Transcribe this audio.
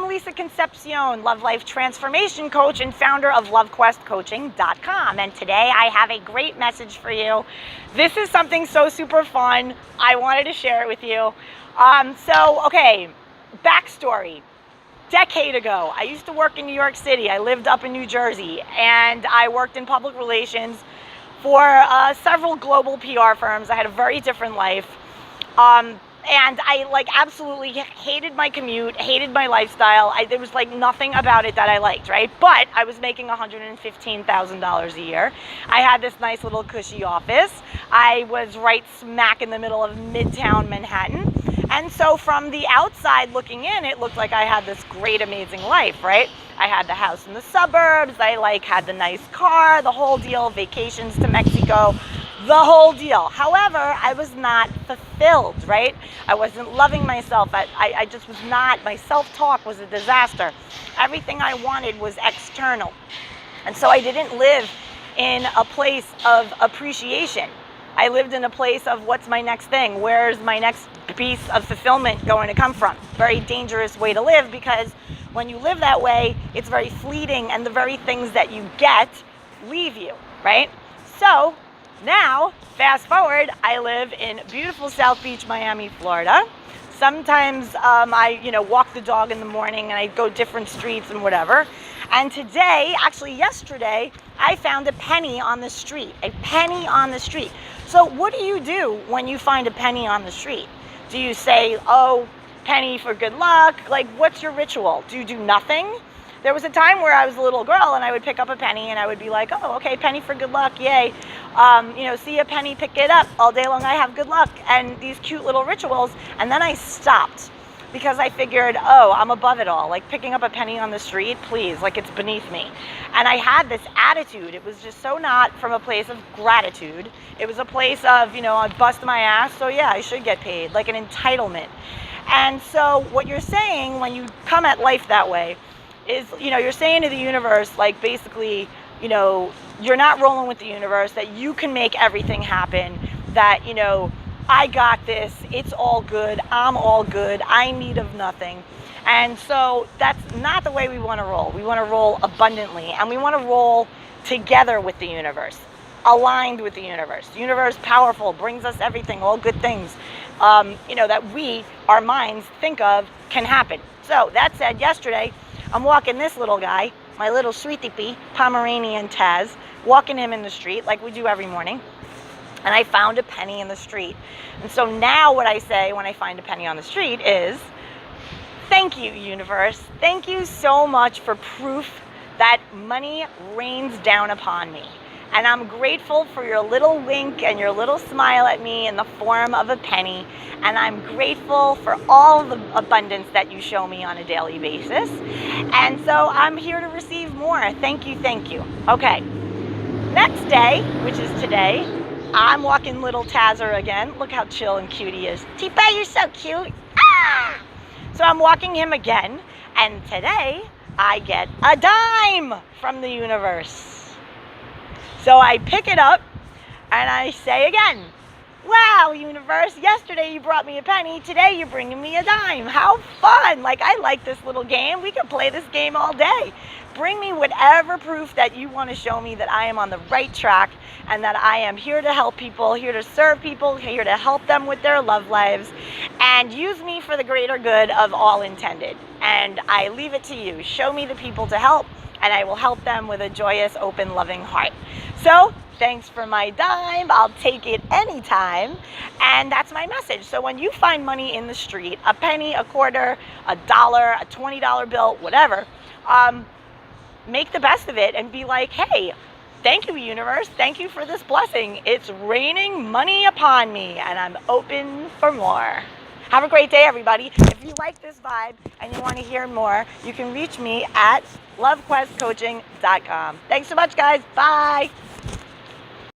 I'm Lisa Concepcion, Love Life Transformation Coach and founder of LoveQuestCoaching.com. And today I have a great message for you. This is something so super fun. I wanted to share it with you. Okay, backstory. Decade ago, I used to work in New York City. I lived up in New Jersey, and I worked in public relations for several global PR firms. I had a very different life. And I absolutely hated my commute, hated my lifestyle. There was nothing about it that I liked, right? But I was making $115,000 a year. I had this nice little cushy office. I was right smack in the middle of Midtown Manhattan. And so from the outside looking in, it looked like I had this great, amazing life, right? I had the house in the suburbs. I had the nice car, the whole deal, vacations to Mexico, the whole deal. However, I was not fulfilled, right? I wasn't loving myself. I just was not. My self-talk was a disaster. Everything I wanted was external. And so I didn't live in a place of appreciation. I lived in a place of what's my next thing? Where's my next piece of fulfillment going to come from? Very dangerous way to live, because when you live that way, it's very fleeting, and the very things that you get leave you, right? So now, fast forward, I live in beautiful South Beach, Miami, Florida. Sometimes I walk the dog in the morning and I go different streets and whatever. And today, actually yesterday, I found a penny on the street. A penny on the street. So what do you do when you find a penny on the street? Do you say, oh, penny for good luck? What's your ritual? Do you do nothing? There was a time where I was a little girl and I would pick up a penny and I would be like, oh, okay, penny for good luck, yay. See a penny, pick it up. All day long I have good luck, and these cute little rituals. And then I stopped because I figured, oh, I'm above it all. Picking up a penny on the street, please, it's beneath me. And I had this attitude. It was just so not from a place of gratitude. It was a place of, I bust my ass, so yeah, I should get paid, an entitlement. And so what you're saying when you come at life that way is, you're saying to the universe, basically, you're not rolling with the universe, that you can make everything happen, that, I got this, it's all good, I'm all good, I need of nothing. And so that's not the way we want to roll. We want to roll abundantly, and we want to roll together with the universe, aligned with the universe. The universe, powerful, brings us everything, all good things, that we, our minds, think of can happen. So that said, yesterday, I'm walking this little guy, my little sweetie pea, Pomeranian Taz, walking him in the street like we do every morning. And I found a penny in the street. And so now what I say when I find a penny on the street is, thank you, universe. Thank you so much for proof that money rains down upon me. And I'm grateful for your little wink and your little smile at me in the form of a penny. And I'm grateful for all the abundance that you show me on a daily basis. And so I'm here to receive more. Thank you, thank you. Okay, next day, which is today, I'm walking little Tazzer again. Look how chill and cute he is. Tipa, you're so cute. Ah! So I'm walking him again, and today I get a dime from the universe. So I pick it up and I say again, wow, universe, yesterday you brought me a penny, today you're bringing me a dime. How fun. I like this little game. We could play this game all day. Bring me whatever proof that you want to show me that I am on the right track, and that I am here to help people, here to serve people, here to help them with their love lives, and use me for the greater good of all intended. And I leave it to you. Show me the people to help, and I will help them with a joyous, open, loving heart. So thanks for my dime. I'll take it anytime. And that's my message. So when you find money in the street, a penny, a quarter, a dollar, a $20 bill, whatever, make the best of it and be like, hey, thank you, universe. Thank you for this blessing. It's raining money upon me, and I'm open for more. Have a great day, everybody. If you like this vibe and you want to hear more, you can reach me at LoveQuestCoaching.com. Thanks so much, guys. Bye.